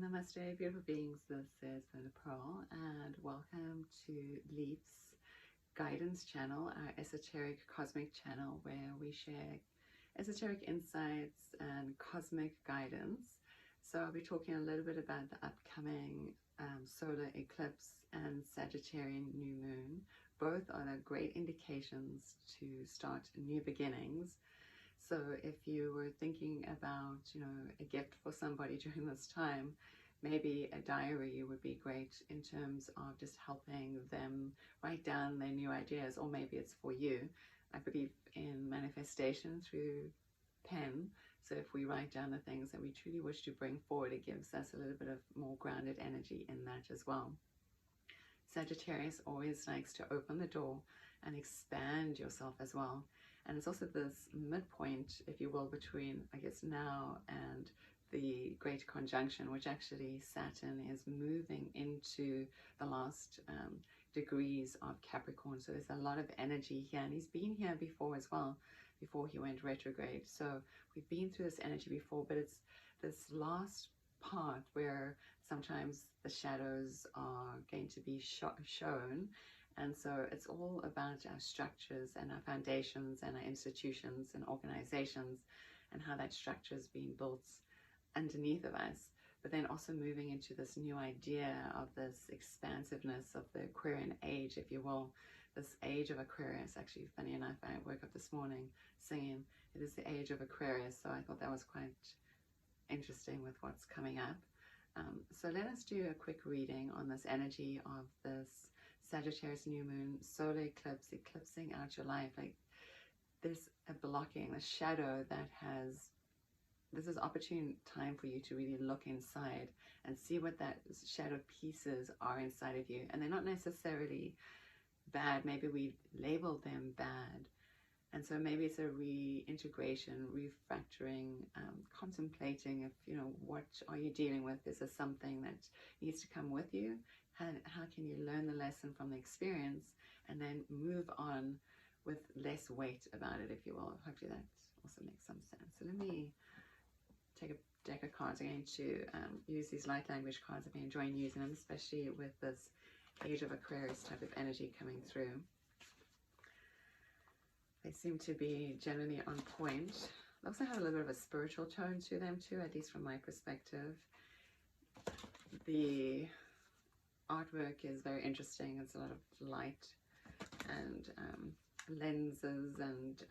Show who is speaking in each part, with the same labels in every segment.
Speaker 1: Namaste, beautiful beings. This is Linda Pearl, and welcome to L.E.A.F's guidance channel, our esoteric cosmic channel, where we share esoteric insights and cosmic guidance. So I'll be talking a little bit about the upcoming solar eclipse and Sagittarian new moon. Both are great indications to start new beginnings. So if you were thinking about, a gift for somebody during this time, maybe a diary would be great in terms of just helping them write down their new ideas, or maybe it's for you. I believe in manifestation through pen. So if we write down the things that we truly wish to bring forward, it gives us a little bit of more grounded energy in that as well. Sagittarius always likes to open the door and expand yourself as well. And it's also this midpoint, if you will, between, I guess, now and the Great Conjunction, which actually Saturn is moving into the last degrees of Capricorn. So there's a lot of energy here, and he's been here before as well, before he went retrograde. So we've been through this energy before, but it's this last part where sometimes the shadows are going to be shown. And so it's all about our structures and our foundations and our institutions and organizations, and how that structure is being built underneath of us, but then also moving into this new idea of this expansiveness of the Aquarian age, if you will, this age of Aquarius. Actually, funny enough, I woke up this morning singing, it is the age of Aquarius, so I thought that was quite interesting with what's coming up. So let us do a quick reading on this energy of this Sagittarius new moon, solar eclipse, eclipsing out your life. Like there's a blocking, a shadow that has, this is opportune time for you to really look inside and see what that shadow pieces are inside of you. And they're not necessarily bad. Maybe we label them bad. And so maybe it's a reintegration, refactoring, contemplating if, what are you dealing with? Is there something that needs to come with you? How can you learn the lesson from the experience and then move on with less weight about it, if you will? Hopefully that also makes some sense. So let me take a deck of cards. I'm going to use these light language cards. I've been enjoying using them, especially with this age of Aquarius type of energy coming through. They seem to be generally on point. They also have a little bit of a spiritual tone to them too, at least from my perspective. The artwork is very interesting. It's a lot of light and lenses and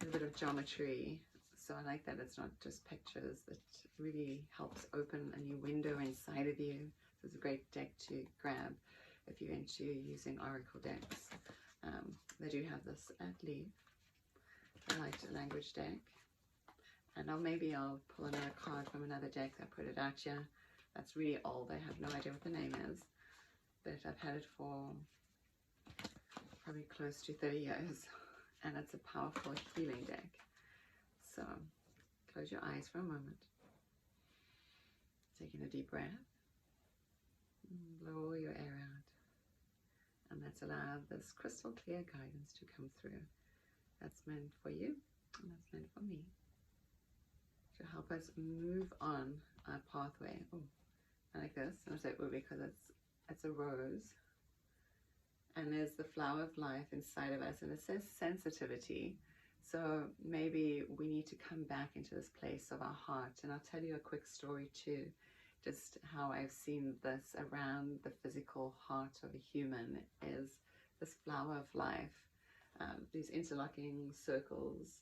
Speaker 1: a bit of geometry. So I like that it's not just pictures. It really helps open a new window inside of you. So it's a great deck to grab if you're into using oracle decks. They do have this at L.E.A.F, a light language deck. And maybe I'll pull another card from another deck that put it out here. That's really old. I have no idea what the name is, but I've had it for probably close to 30 years, and it's a powerful healing deck. So close your eyes for a moment, taking a deep breath, blow your air out, and let's allow this crystal clear guidance to come through. That's meant for you, and that's meant for me, to help us move on our pathway. Oh, I like this. I say "oh" because it's a rose, and there's the flower of life inside of us, and it says sensitivity. So maybe we need to come back into this place of our heart. And I'll tell you a quick story too, just how I've seen this around the physical heart of a human is this flower of life, these interlocking circles.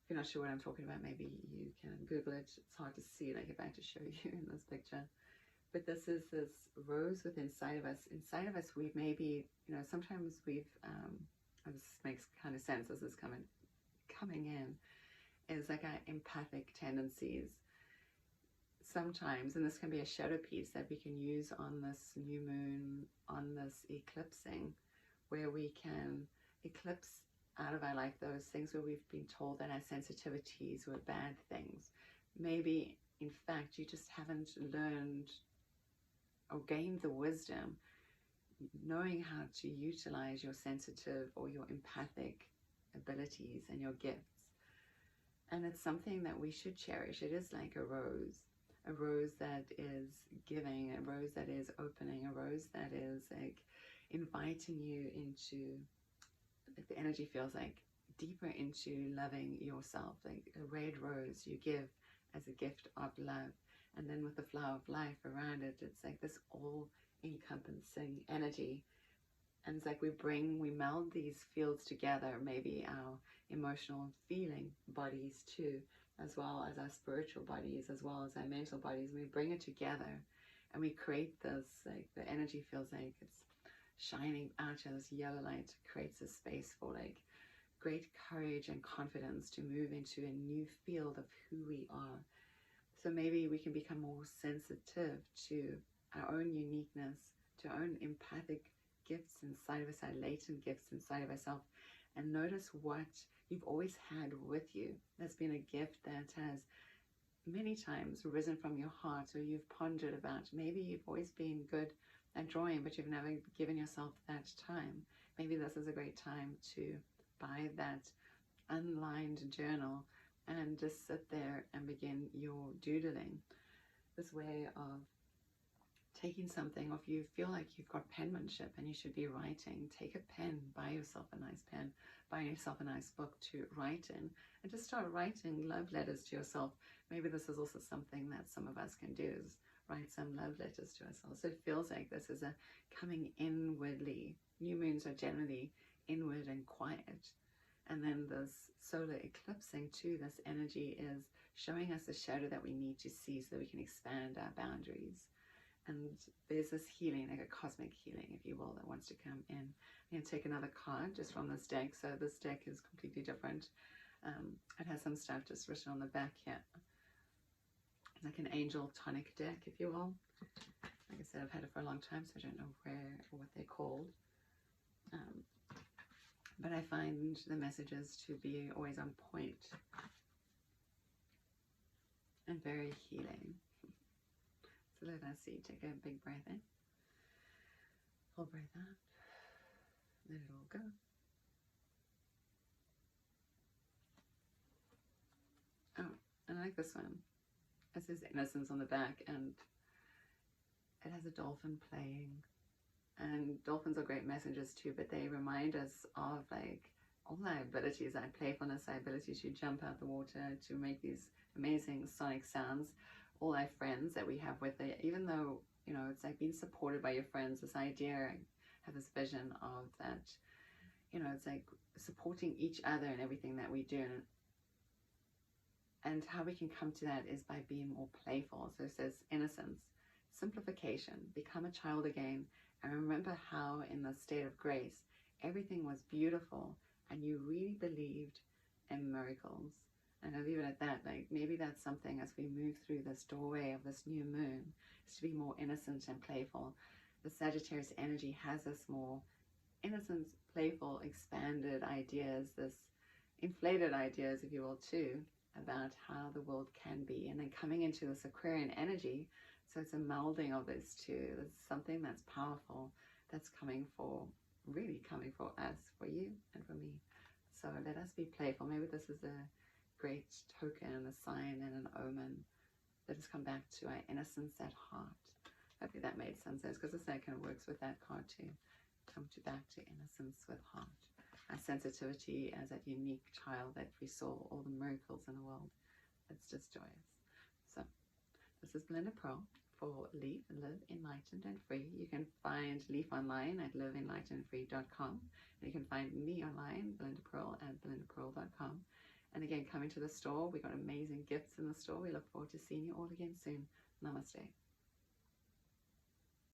Speaker 1: If you're not sure what I'm talking about, maybe you can Google it. It's hard to see, and I get back to show you in this picture. But this is this rose within inside of us. Inside of us, we've maybe, sometimes we've, this makes kind of sense as this coming in, is like our empathic tendencies. Sometimes, and this can be a shadow piece that we can use on this new moon, on this eclipsing, where we can eclipse out of our life those things where we've been told that our sensitivities were bad things. Maybe, in fact, you just haven't learned or gained the wisdom knowing how to utilize your sensitive or your empathic abilities and your gifts. And it's something that we should cherish. It is like a rose. a rose that is giving, a rose that is opening, a rose that is like inviting you into, like the energy feels like deeper into loving yourself. Like a red rose you give as a gift of love, and then with the flower of life around it, it's like this all encompassing energy. And it's like we meld these fields together, maybe our emotional feeling bodies too, as well as our spiritual bodies, as well as our mental bodies, and we bring it together and we create this, like the energy feels like it's shining out of this yellow light, creates a space for like great courage and confidence to move into a new field of who we are. So maybe we can become more sensitive to our own uniqueness, to our own empathic gifts inside of us, our latent gifts inside of ourselves, and notice what you've always had with you. That's been a gift that has many times risen from your heart, or you've pondered about. Maybe you've always been good at drawing, but you've never given yourself that time. Maybe this is a great time to buy that unlined journal and just sit there and begin your doodling. This way of taking something, or if you feel like you've got penmanship and you should be writing, take a pen, buy yourself a nice pen, buy yourself a nice book to write in, and just start writing love letters to yourself. Maybe this is also something that some of us can do, is write some love letters to ourselves. So it feels like this is a coming inwardly. New moons are generally inward and quiet. And then this solar eclipsing too, this energy is showing us the shadow that we need to see so that we can expand our boundaries. And there's this healing, like a cosmic healing, if you will, that wants to come in. I'm going to take another card just from this deck. So this deck is completely different. It has some stuff just written on the back here. It's like an angel tonic deck, if you will. Like I said, I've had it for a long time, so I don't know where or what they're called. But I find the messages to be always on point and very healing. So let us see. Take a big breath in. Full breath out. Let it all go. Oh, and I like this one. It says Innocence on the back, and it has a dolphin playing. And dolphins are great messengers too, but they remind us of like all our abilities, our playfulness, our ability to jump out the water, to make these amazing sonic sounds. All our friends that we have with it, even though, you know, it's like being supported by your friends, this idea, I have this vision of that, you know, it's like supporting each other in everything that we do. And how we can come to that is by being more playful. So it says innocence, simplification, become a child again, and remember how in the state of grace, everything was beautiful and you really believed in miracles. And I'll leave it at that. Like maybe that's something as we move through this doorway of this new moon, is to be more innocent and playful. The Sagittarius energy has this more innocent, playful, expanded ideas, this inflated ideas, if you will, too, about how the world can be. And then coming into this Aquarian energy, so it's a melding of this too. It's something that's powerful, that's coming for, really coming for us, for you and for me. So let us be playful. Maybe this is a great token, a sign and an omen. Let us come back to our innocence at heart. Hopefully that made some sense, because this kind of works with that card too. Come back to innocence with heart. Our sensitivity as that unique child that we saw all the miracles in the world. It's just joyous. So this is Belinda Pearl for Leaf, Live Enlightened and Free. You can find Leaf online at liveenlightenedandfree.com. And you can find me online, Belinda Pearl, at belindapearl.com. And again, coming to the store, we got amazing gifts in the store. We look forward to seeing you all again soon. Namaste.